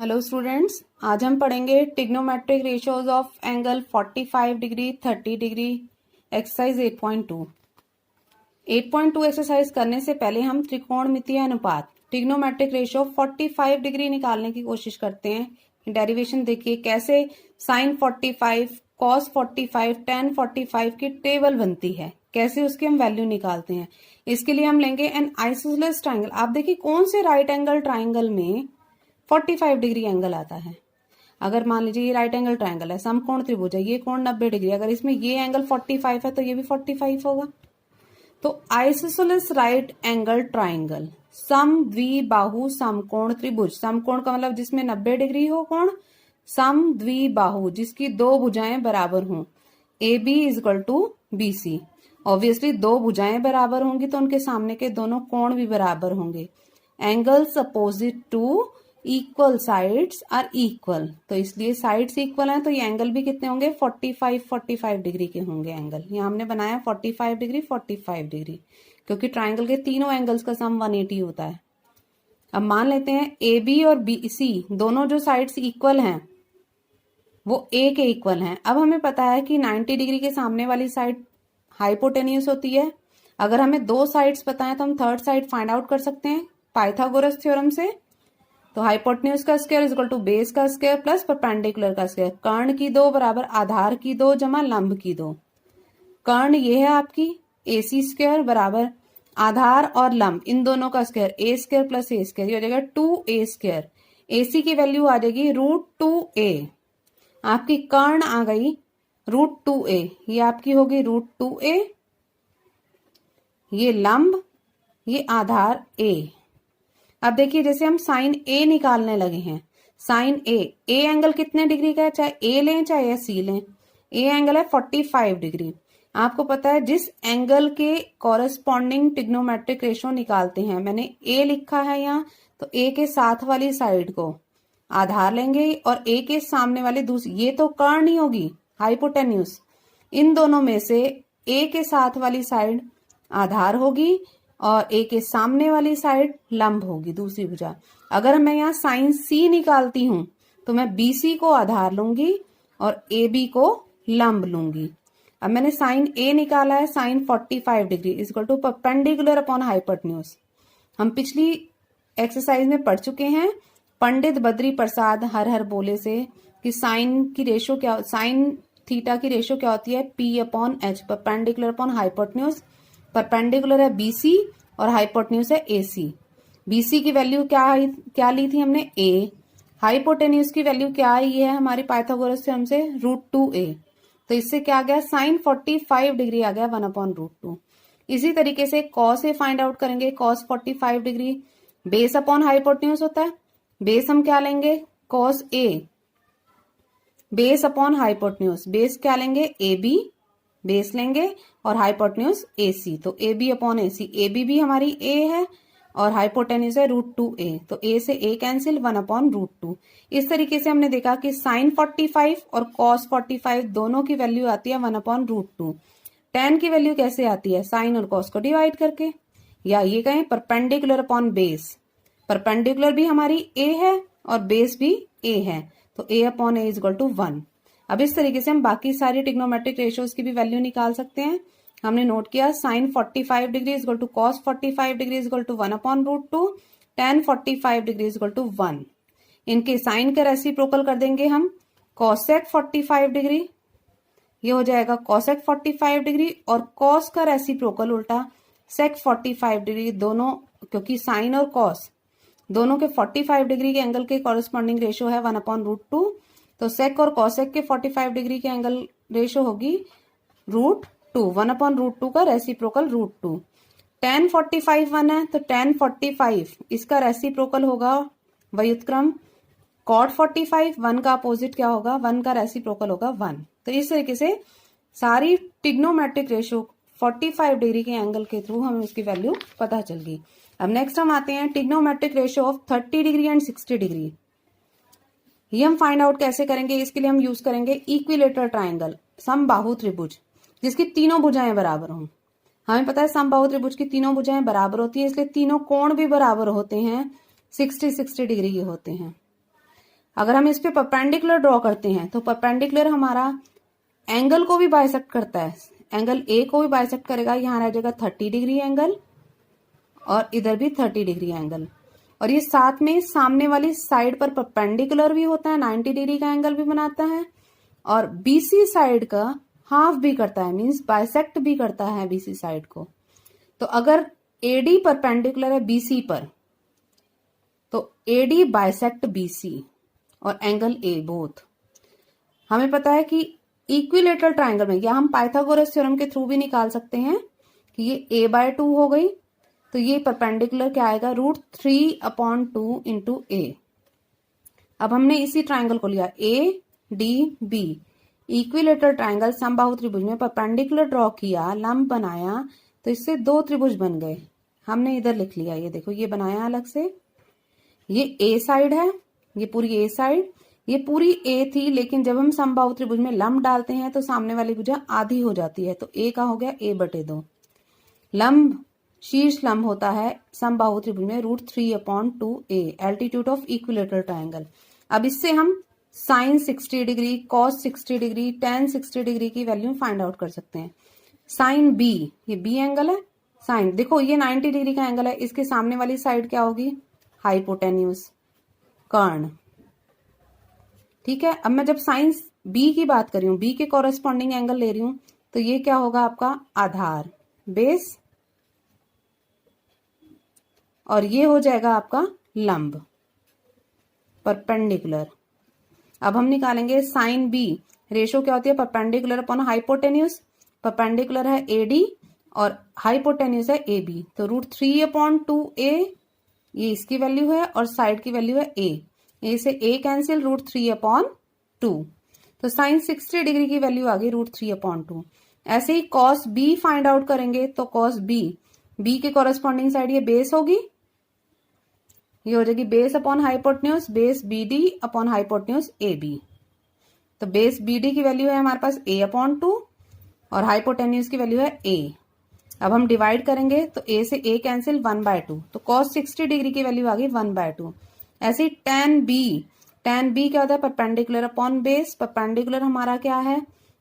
Hello students, आज हम पढ़ेंगे trigonometric ratios of angle 45 degree 30 degree exercise 8.2। 8.2 exercise करने से पहले हम त्रिकोणमितीय अनुपात ट्रिग्नोमेट्रिक रेशियो 45 डिग्री निकालने की कोशिश करते हैं। डेरिवेशन देखिए कैसे साइन 45, कॉस 45, टेन 45 की टेबल बनती है, कैसे उसकी हम वैल्यू निकालते हैं। इसके लिए हम लेंगे एन आइसोसेलेस ट्राइंगल। आप देखिए कौन से राइट एंगल ट्राइंगल में 45 डिग्री एंगल आता है। अगर मान लीजिए ये राइट एंगल ट्राइंगल है, समकोण त्रिभुज है, ये कोण 90 डिग्री, अगर इसमें ये एंगल 45 है तो ये भी 45 होगा। तो आइसोसेलेस राइट एंगल ट्राइंगल सम द्विबाहु समकोण त्रिभुज, समकोण का मतलब जिसमें 90 डिग्री हो कोण, सम द्विबाहु जिसकी दो भुजाएं बराबर हों, A B is equal to B C. Obviously दो भुजाएं बराबर होंगी तो उनके सामने के दोनों कोण भी बराबर होंगे। Angles opposite to equal sides are equal, तो इसलिए साइड्स इक्वल हैं तो ये एंगल भी कितने होंगे 45 डिग्री के होंगे एंगल। यहाँ हमने बनाया 45 डिग्री 45 डिग्री, क्योंकि ट्राइंगल के तीनों एंगल्स का सम 180 होता है। अब मान लेते हैं ए बी और बी सी दोनों जो साइड्स इक्वल हैं वो ए के इक्वल हैं। अब हमें पता है कि 90 डिग्री के सामने वाली साइड हाइपोटेन्यूस होती है। अगर हमें दो साइड्स पता है तो हम थर्ड साइड फाइंड आउट कर सकते हैं पाइथागोरस थ्योरम से। तो हाइपोटेन्यूज का square is equal to base का स्क्वायर प्लस परपेंडिकुलर का स्क्वायर। कर्ण की दो बराबर आधार की दो जमा लंब की दो। कर्ण ये है आपकी AC स्क्वायर बराबर आधार और लंब इन दोनों का स्क्वायर ए स्क्वायर प्लस ए स्क्वायर, ये हो जाएगा 2a स्क्वायर। AC की वैल्यू आ जाएगी √2a। आपकी कर्ण आ गई √2a, ये आपकी होगी √2a, ये लंब, ये आधार a। अब देखिए जैसे हम साइन ए निकालने लगे हैं, साइन ए एंगल कितने डिग्री का है, चाहे ए लें चाहे सी लें, ए एंगल है 45 डिग्री। आपको पता है जिस एंगल के कॉरेस्पॉन्डिंग ट्रिग्नोमेट्रिक रेशियो निकालते हैं, मैंने ए लिखा है यहाँ, तो ए के साथ वाली साइड को आधार लेंगे और ए के सामने वाले दूसरी, ये तो कर्ण ही होगी हाइपोटेन्यूस, इन दोनों में से ए के साथ वाली साइड आधार होगी और ए के सामने वाली साइड लंब होगी दूसरी भुजा। अगर मैं यहाँ साइन सी निकालती हूं तो मैं BC को आधार लूंगी और AB को लंब लूंगी। अब मैंने साइन ए निकाला है sine 45 degree is equal to perpendicular upon hypotenuse. हम पिछली एक्सरसाइज में पढ़ चुके हैं पंडित बद्री प्रसाद हर हर बोले से कि साइन की रेशो क्या, साइन थीटा की रेशो क्या होती है P/H, perpendicular upon hypotenuse. Perpendicular है BC और हाइपोटेन्यूज है AC। BC की वैल्यू क्या ली थी हमने A, हाइपोटेन्यूज की वैल्यू क्या आई है हमारी पाइथागोरस थ्योरम से √2a, तो इससे क्या आ गया साइन 45 डिग्री आ गया 1/√2। इसी तरीके से कॉस ए फाइंड आउट करेंगे, cos 45 degree base upon hypotenuse होता है, बेस हम क्या लेंगे cos A, base upon hypotenuse, base क्या लेंगे AB बेस लेंगे और हाइपोटेन्यूज AC, तो AB अपॉन AC, AB भी हमारी A है और हाइपोटेन्यूज है √2a, तो A से A कैंसिल 1/√2। इस तरीके से हमने देखा कि साइन 45 और कॉस 45 दोनों की वैल्यू आती है 1/√2। टेन की वैल्यू कैसे आती है, साइन और कॉस को डिवाइड करके, या ये कहें परपेंडिकुलर अपॉन बेस। परपेंडिकुलर भी हमारी A है और बेस भी A है, तो A/A इज इक्वल टू 1। अब इस तरीके से हम बाकी सारी ट्रिग्नोमेट्रिक रेशियोज की भी वैल्यू निकाल सकते हैं। हमने नोट किया sine 45 degree is equal to cos 45 degree is equal to 1/√2, tan 45 degree is equal to 1। इनके साइन का रेसिप्रोकल कर देंगे हम, कॉसेक 45 डिग्री ये हो जाएगा कॉसेक 45 डिग्री और कॉस का रेसिप्रोकल उल्टा सेक 45 डिग्री, दोनों क्योंकि साइन और कॉस दोनों के 45 डिग्री के एंगल के कॉरेस्पॉन्डिंग रेशियो है 1/√2, तो सेक और कॉसेक के 45 डिग्री के एंगल रेशो होगी √2, 1/√2 का रेसिप्रोकल √2। टेन 45 1 है तो टेन 45 इसका रेसिप्रोकल होगा व्युत्क्रम कॉट 45, 1 का अपोजिट क्या होगा, 1 का रेसिप्रोकल होगा 1। तो इस तरीके से सारी ट्रिग्नोमेट्रिक रेशियो 45 डिग्री के एंगल के थ्रू हमें उसकी वैल्यू पता चल गई। अब नेक्स्ट हम आते हैं trigonometric ratio of 30 degree and 60 degree. ये हम फाइंड आउट कैसे करेंगे, इसके लिए हम यूज करेंगे इक्विलेटरल ट्राइंगल, समबाहु त्रिभुज जिसकी तीनों भुजाएं बराबर हों। हमें पता है समबाहु त्रिभुज की तीनों भुजाएं बराबर होती है, इसलिए तीनों कोण भी बराबर होते हैं, 60 डिग्री के होते हैं। अगर हम इस पे परपेंडिकुलर ड्रॉ करते हैं तो परपेंडिकुलर हमारा एंगल को भी बाइसेक्ट करता है, एंगल ए को भी बाइसेक्ट करेगा। यहाँ रह जाएगा 30 डिग्री एंगल और इधर भी 30 डिग्री एंगल, और ये साथ में सामने वाली साइड पर परपेंडिकुलर भी होता है, 90 डिग्री का एंगल भी बनाता है, और बीसी साइड का हाफ भी करता है, मींस बाइसेक्ट भी करता है बीसी साइड को। तो अगर एडी परपेंडिकुलर है बीसी पर तो एडी बाइसेक्ट बीसी और एंगल ए बोथ। हमें पता है कि इक्विलेटरल ट्राइंगल में, या हम पाइथागोरस थ्योरम के थ्रू भी निकाल सकते हैं कि ये a/2 हो गई, तो ये परपेंडिकुलर क्या आएगा, √3/2 इंटू ए। अब हमने इसी ट्राइंगल को लिया ADB, इक्विलेटरल ट्राइंगल समबाहु त्रिभुज में परपेंडिकुलर ड्रॉ किया, लंब बनाया, तो इससे 2 त्रिभुज बन गए। हमने इधर लिख लिया, ये देखो ये बनाया अलग से, ये ए साइड है, ये पूरी ए साइड, ये पूरी ए थी, लेकिन जब हम समबाहु त्रिभुज में लंब डालते हैं तो सामने वाली भुजा आधी हो जाती है, तो ए का हो गया a/2। लंब शीर्ष लंब होता है समबाहु त्रिभुज में √3/2a, altitude of equilateral triangle. अब इससे हम sine 60 degree, cos 60 degree, tan 60 degree की वैल्यू फाइंड आउट कर सकते हैं। साइन बी, ये बी एंगल है, साइन देखो ये 90 डिग्री का एंगल है, इसके सामने वाली साइड क्या होगी, हाइपोटेन्यूज, कर्ण। ठीक है, अब मैं जब साइन बी की बात कर रही हूं, बी के कॉरेस्पॉन्डिंग एंगल ले रही हूं, तो ये क्या होगा आपका आधार, बेस, और ये हो जाएगा आपका लंब, परपेंडिकुलर। अब हम निकालेंगे साइन बी, रेशो क्या होती है, परपेंडिकुलर अपॉन हाइपोटेन्यूज। परपेंडिकुलर है एडी और हाइपोटेन्यूज है ए बी, तो √3/2a, ये इसकी वैल्यू है, और साइड की वैल्यू है ए से ए कैंसिल, √3/2, तो साइन 60 डिग्री की वैल्यू आ गई √3/2। ऐसे ही कॉस बी फाइंड आउट करेंगे, तो कॉस बी, बी के कॉरेस्पॉन्डिंग साइड ये बेस होगी, ये हो जाएगी base upon hypotenuse, base BD upon hypotenuse AB। तो बेस BD की वैल्यू है हमारे पास a/2 और हाइपोटेन्यूज की वैल्यू है a। अब हम डिवाइड करेंगे तो a से a कैंसिल, 1/2, तो cos 60 डिग्री की वैल्यू आ गई 1/2। ऐसे ही tan B, tan B क्या होता है, परपेंडिकुलर अपॉन बेस। परपेंडिकुलर हमारा क्या है,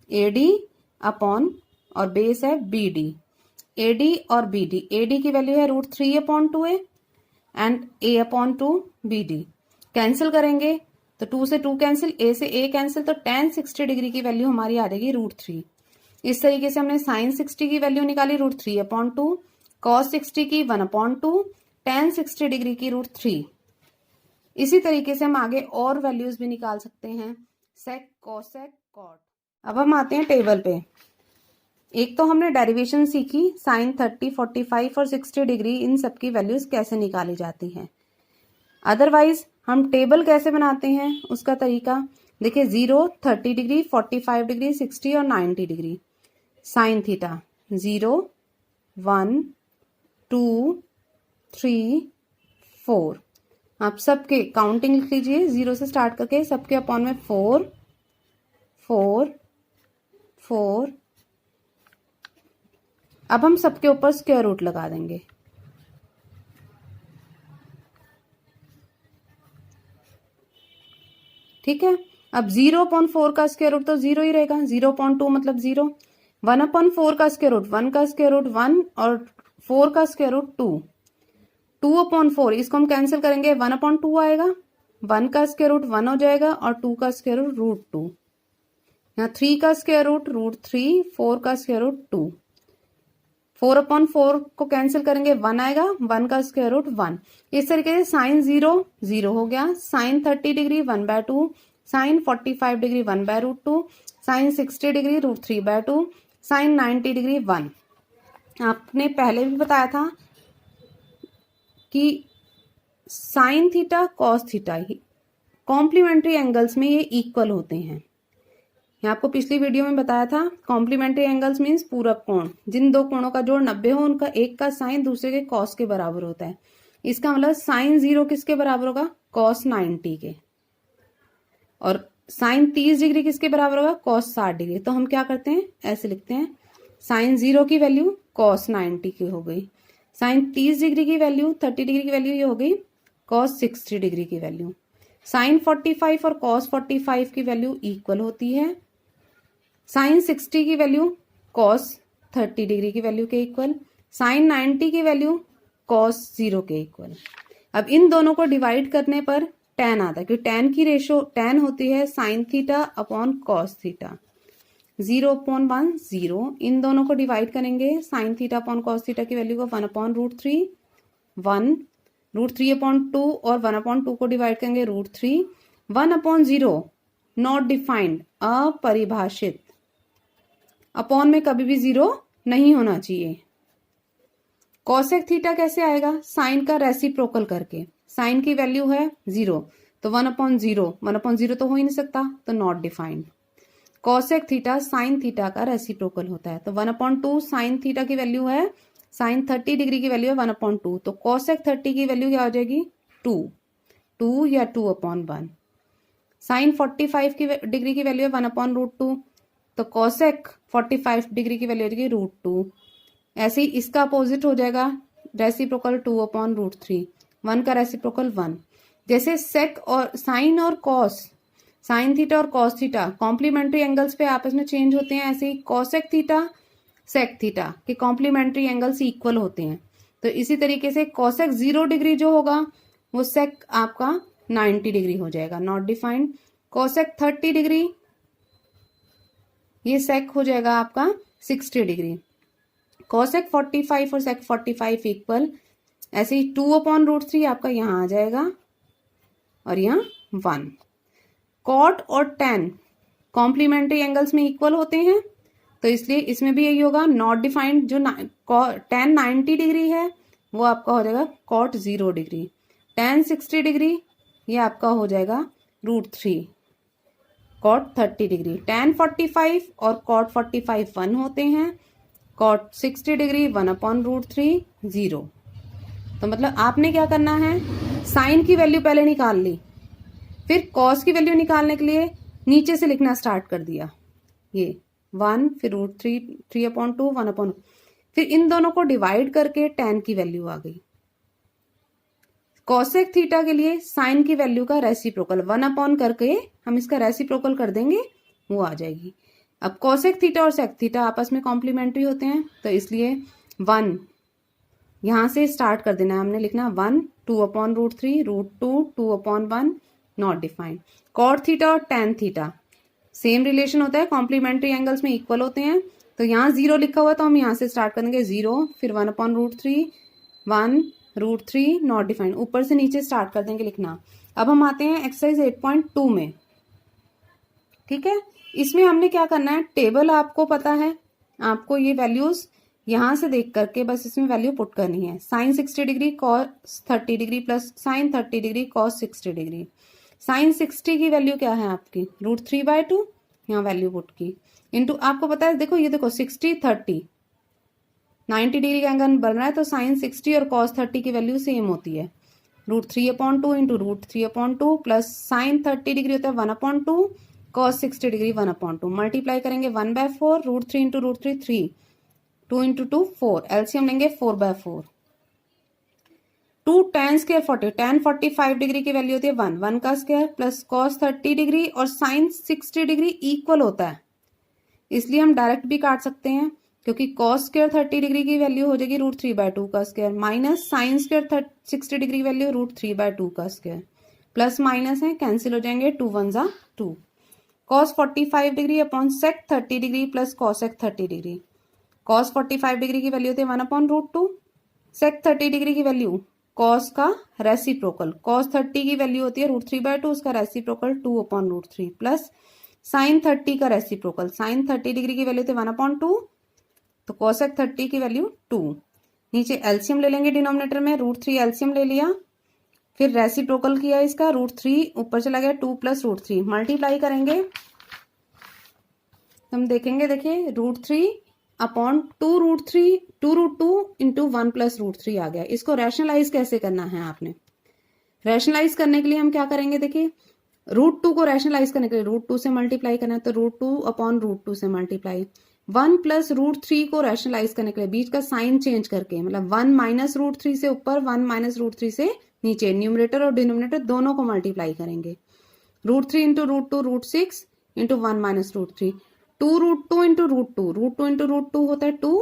AD अपॉन, और बेस है BD, AD और BD, AD की वैल्यू है √3/2a and a/2 BD। Cancel करेंगे तो 2 से 2 कैंसिल, a से a कैंसिल, तो tan 60 डिग्री की वैल्यू हमारी आ जाएगी √3। इस तरीके से हमने साइन 60 की वैल्यू निकाली √3/2, cos 60 की 1/2, tan 60 डिग्री की √3। इसी तरीके से हम आगे और वैल्यूज भी निकाल सकते हैं, सेक, कोसेक, कॉट। अब हम आते हैं टेबल पे। एक तो हमने डेरिवेशन सीखी, साइन 30, 45 और 60 डिग्री, इन सब की वैल्यूज कैसे निकाली जाती हैं। अदरवाइज हम टेबल कैसे बनाते हैं उसका तरीका देखिए, 0, 30 डिग्री, 45 डिग्री, 60 और 90 डिग्री। Sine theta 0, 1, 2, 3, 4। आप सबके काउंटिंग लिख लीजिए, 0 से स्टार्ट करके सबके अपॉन में 4, 4, 4। अब हम सबके ऊपर स्क्वायर रूट लगा देंगे। ठीक है, अब 0/4 का स्क्वायर रूट तो 0 ही रहेगा, 0/2 मतलब 0। 1/4 का स्क्वायर रूट 1 का स्क्वायर रूट 1 और 4 का स्क्वायर रूट 2। 2/4 इसको हम कैंसिल करेंगे, 1/2 आएगा, 1 का स्क्वायर रूट 1 हो जाएगा और 2 का स्क्वायर रूट √2। यहाँ 3 का स्क्वायर रूट √3, 4 का स्क्वायर रूट 2। 4/4 को कैंसिल करेंगे, 1 आएगा, 1 का स्क्वायर रूट 1। इस तरीके से साइन 0 0 हो गया, sine 30 degree 1/2, sine 45 degree 1/√2, sine 60 degree √3/2, sine 90 degree 1। आपने पहले भी बताया था कि sine theta cos theta complementary angles में ये इक्वल होते हैं। ये आपको पिछली वीडियो में बताया था, कॉम्प्लीमेंट्री एंगल्स मीन्स पूरक कोण, जिन दो कोणों का जोड़ 90 हो उनका एक का साइन दूसरे के कॉस के बराबर होता है। इसका मतलब साइन 0 किसके बराबर होगा, cos 90 के, और साइन 30 डिग्री किसके बराबर होगा, cos 60 डिग्री। तो हम क्या करते हैं, ऐसे लिखते हैं, साइन 0 की वैल्यू cos 90 की हो गई, साइन 30 डिग्री की वैल्यू 30 डिग्री की वैल्यू ये हो गई cos 60 डिग्री की वैल्यू। साइन 45 और कॉस 45 की वैल्यू इक्वल होती है। साइन 60 की वैल्यू कॉस 30 डिग्री की वैल्यू के इक्वल, साइन 90 की वैल्यू कॉस 0 के इक्वल। अब इन दोनों को डिवाइड करने पर tan आता है, क्योंकि tan की रेशो tan होती है sine theta upon cos theta. 0/1 0, इन दोनों को डिवाइड करेंगे sine theta upon cos theta की वैल्यू को 1/√3 1, √3/2 और 1/2 को डिवाइड करेंगे √3, 1/0 नॉट डिफाइंड अपरिभाषित, अपॉन में कभी भी 0 नहीं होना चाहिए। कॉसेक थीटा कैसे आएगा? साइन का रेसिप्रोकल करके, साइन की वैल्यू है 0 तो 1/0, 1/0 तो हो ही नहीं सकता तो not defined. Cosec theta sine theta का रेसिप्रोकल होता है, तो 1/2 साइन थीटा की वैल्यू है, साइन 30 डिग्री की वैल्यू है 1/2, तो कॉसेक 30 की वैल्यू क्या हो जाएगी 2 या 2/1। साइन 45 की डिग्री की वैल्यू है 1/√2, तो कॉसेक 45 डिग्री की वैल्यू हो जाएगी √2। ऐसे ही इसका अपोजिट हो जाएगा रेसिप्रोकल 2/√3, 1 का रेसिप्रोकल 1। जैसे सेक और साइन और कॉस, साइन थीटा और कॉस थीटा कॉम्प्लीमेंट्री एंगल्स पे आपस में चेंज होते हैं, ऐसे ही कॉसेक थीटा सेक थीटा के कॉम्प्लीमेंट्री एंगल्स इक्वल होते हैं। तो इसी तरीके से कॉसेक 0 डिग्री जो होगा वो सेक आपका 90 डिग्री हो जाएगा, नॉट डिफाइंड। कॉसेक 30 डिग्री ये सेक हो जाएगा आपका 60 डिग्री। कॉसेक 45 और सेक 45 इक्वल, ऐसे ही 2/√3 आपका यहाँ आ जाएगा और यहाँ 1। कॉट और टैन कॉम्प्लीमेंट्री एंगल्स में इक्वल होते हैं, तो इसलिए इसमें भी यही होगा, नॉट डिफाइंड। जो टैन 90 डिग्री है वो आपका हो जाएगा कॉट 0 डिग्री। टैन 60 डिग्री ये आपका हो जाएगा √3 कॉट 30 डिग्री। टैन 45 और कॉट 45 1 होते हैं, कॉट 60 डिग्री 1/√3 0। तो मतलब आपने क्या करना है, साइन की वैल्यू पहले निकाल ली, फिर कॉस की वैल्यू निकालने के लिए नीचे से लिखना स्टार्ट कर दिया, ये 1 फिर √3 3/2 1/, फिर इन दोनों को डिवाइड करके टैन की वैल्यू आ गई। कॉसेक थीटा के लिए साइन की वैल्यू का रेसिप्रोकल 1/, करके हम इसका रेसिप्रोकल कर देंगे, वो आ जाएगी। अब कॉसेक थीटा और सेक थीटा आपस में कॉम्प्लीमेंट्री होते हैं, तो इसलिए 1 यहां से स्टार्ट कर देना है, हमने लिखना 1 2/√3 √2 2/1 नॉट डिफाइंड। कॉट थीटा और टैन थीटा सेम रिलेशन होता है, कॉम्प्लीमेंट्री एंगल्स में इक्वल होते हैं, तो यहाँ 0 लिखा हुआ तो हम यहाँ से स्टार्ट करेंगे 0, फिर 1/√3 1 √3 नॉट डिफाइंड, ऊपर से नीचे स्टार्ट कर देंगे लिखना। अब हम आते हैं एक्सरसाइज 8.2 में, ठीक है। इसमें हमने क्या करना है, टेबल आपको पता है, आपको ये वैल्यूज यहां से देख करके बस इसमें वैल्यू पुट करनी है। Sine 60 degree cos 30 degree plus sine 30 degree cos 60 degree. Sine 60 की वैल्यू क्या है आपकी √3/2, यहाँ वैल्यू पुट की, इंटू आपको पता है, देखो ये देखो 60 30 90 डिग्री का एंगल बन रहा है, तो साइन 60 और कॉस 30 की वैल्यू सेम होती है, √3/2 इंटू √3/2 प्लस साइन 30 डिग्री होता है 1/2 कॉस 60 डिग्री 1/2, मल्टीप्लाई करेंगे 1/4 √3 इंटू √3 3 2 इंटू 2 4, एलसीएम लेंगे 4/4। 2 tan स्क्वायर 40, tan 45 डिग्री की वैल्यू होती है 1 का स्क्वायर प्लस कॉस 30 डिग्री और साइन 60 डिग्री इक्वल होता है, इसलिए हम डायरेक्ट भी काट सकते हैं, क्योंकि कॉस स्क्वायर 30 डिग्री की वैल्यू हो जाएगी √3/2 का square minus sine square 60 degree value √3/2 का स्क्वायर, प्लस माइनस है कैंसिल हो जाएंगे, 2 1 जा 2। Cos 45 degree upon sec 30 degree plus cosec 30 degree. Cos 45 degree की वैल्यू होती है 1/√2, सेक 30 डिग्री की वैल्यू कॉस का रेसिप्रोकल, कॉस 30 की वैल्यू होती है √3/2, उसका रेसिप्रोकल 2/√3 प्लस साइन 30 का रेसिप्रोकल, साइन 30 डिग्री की वैल्यू होती है 1/2, तो कॉसेक 30 की वैल्यू 2। नीचे एलसीएम ले लेंगे डिनोमिनेटर में, √3 एलसीएम ले लिया, फिर रेसिप्रोकल किया इसका, √3 ऊपर चला गया 2 प्लस √3 मल्टीप्लाई करेंगे, हम देखेंगे, देखिए √3 अपॉन 2 इंटू 1 प्लस √3 आ गया। इसको रैशनलाइज कैसे करना है आपने, रैशनलाइज करने के लिए हम क्या करेंगे, देखिए √2 को रैशनलाइज करने के लिए √2 से मल्टीप्लाई करना है, तो √2 अपॉन √2 से मल्टीप्लाई, 1 प्लस √3 को रैशनलाइज करने के लिए बीच का साइन चेंज करके, मतलब 1 माइनस √3 से ऊपर 1 माइनस √3 से नीचे न्यूमरेटर और डिनोमिनेटर दोनों को मल्टीप्लाई करेंगे। √3 into √2 √6 into 1 minus √3, 2√2 into √2, √2 into √2 होता है 2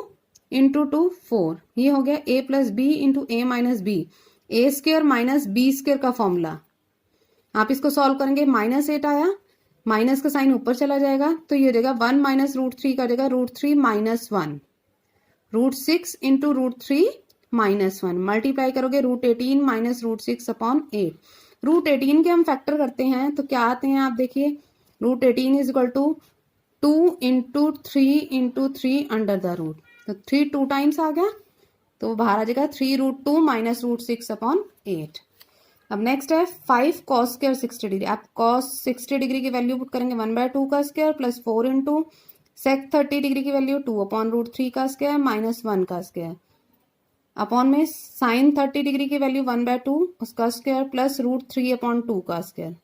इंटू 2 4। ये हो गया a plus b into a minus b, a square minus b square का फॉर्मूला। आप इसको सॉल्व करेंगे, -8 आया, माइनस का साइन ऊपर चला जाएगा तो ये हो जाएगा 1 माइनस √3 का जगह √3 माइनस 1, √6 इंटू √3 माइनस 1, मल्टीप्लाई करोगे √18 माइनस √6 अपॉन 8। √18 के हम फैक्टर करते हैं तो क्या आते हैं आप देखिए, √18 is equal to 2 into 3 into 3 under the root, तो 3 2 टाइम्स आ गया तो बाहर आ जाएगा 3√2 माइनस √6 अपॉन 8। अब नेक्स्ट है 5 cos स्क्वायर 60 डिग्री। आप cos 60 डिग्री की वैल्यू पुट करेंगे 1/2 का square plus 4 into sec 30 degree की वैल्यू 2 अपॉन √3 का स्क्वायर माइनस 1 का स्क्वायर अपॉन में sin 30 डिग्री की वैल्यू 1/2 उसका स्क्वायर प्लस √3 अपॉन 2 का स्क्वायर,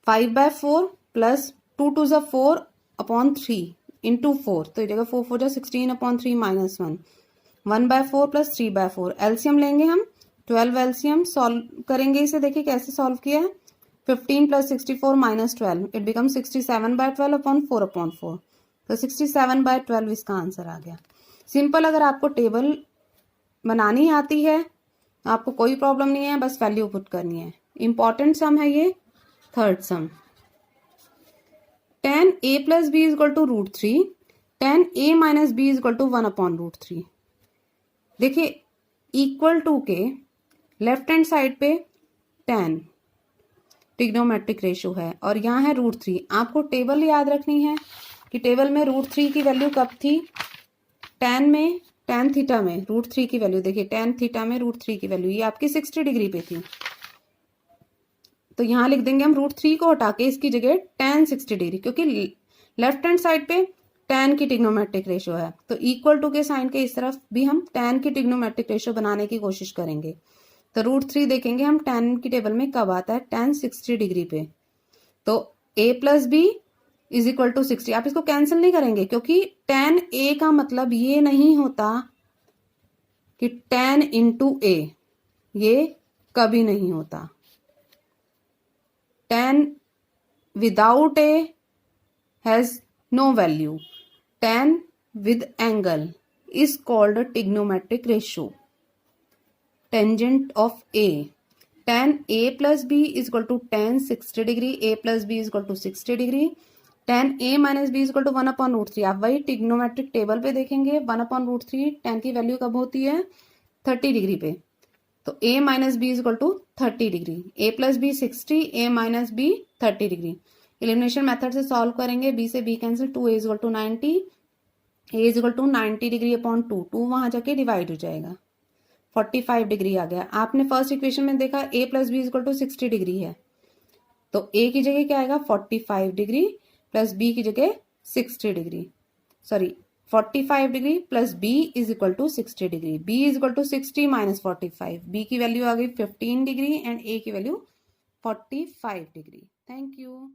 5/4 प्लस 2 2 ज़ा 4 अपॉन 3 इंटू 4, तो ये जगह 4 4 ज़ा 16 अपॉन 3 माइनस 1, 1/4 प्लस 3/4। एलसीएम लेंगे हम 12 एलसीएम सॉल्व करेंगे इसे, देखिए कैसे सॉल्व किया है। 15 plus 64 minus 12 it become 67/12 upon 4 upon 4, तो 67/12 इसका आंसर आ गया। सिंपल, अगर आपको टेबल बनानी आती है आपको कोई प्रॉब्लम नहीं है, बस वैल्यू पुट करनी है। इंपॉर्टेंट सम है ये, third sum. tan a plus b is equal to √3, tan a minus b is equal to 1 upon √3। देखिए इक्वल टू के लेफ्ट हैंड साइड पे tan ट्रिग्नोमेट्रिक रेशो है और यहाँ है √3। आपको टेबल याद रखनी है कि टेबल में √3 की वैल्यू कब थी, tan थीटा में √3 की वैल्यू, देखिए tan थीटा में √3 की वैल्यू ये आपकी 60 डिग्री पे थी, तो यहाँ लिख देंगे हम √3 को हटा के इसकी जगह tan 60 डिग्री, क्योंकि लेफ्ट हैंड साइड पे tan की ट्रिग्नोमेट्रिक रेशो है तो इक्वल टू के साइन के इस तरफ भी हम tan की ट्रिग्नोमेट्रिक रेशो बनाने की कोशिश करेंगे। तो √3 देखेंगे हम tan की टेबल में कब आता है, tan 60 डिग्री पे, तो a plus b is equal to 60। आप इसको कैंसिल नहीं करेंगे क्योंकि tan a का मतलब ये नहीं होता कि tan इंटू a, ये कभी नहीं होता। tan without a has no value. Tan with angle is called a trigonometric ratio. Tangent of a. Tan a plus b is equal to tan 60 degree. A plus b is equal to 60 degree. Tan a minus b is equal to 1 upon √3। आप वही trigonometric table पे देखेंगे 1 upon √3 tan की value कब होती है, 30 degree पे, तो a minus b is equal to 30 degree, a plus b 60, a minus b 30 degree. Elimination method से सॉल्व करेंगे, b से b cancel, 2a is equal to 90, a is equal to 90 degree upon 2, 2 वहां जाके divide हो जाएगा, 45 degree आ गया। आपने first equation में देखा a plus b is equal to 60 degree है, तो a की जगह क्या आएगा 45 डिग्री प्लस b की जगह 60 degree, sorry 45 degree plus b is equal to 60 degree, b is equal to 60 minus 45, b की वैल्यू आ गई 15 डिग्री एंड a की वैल्यू 45 डिग्री। Thank you.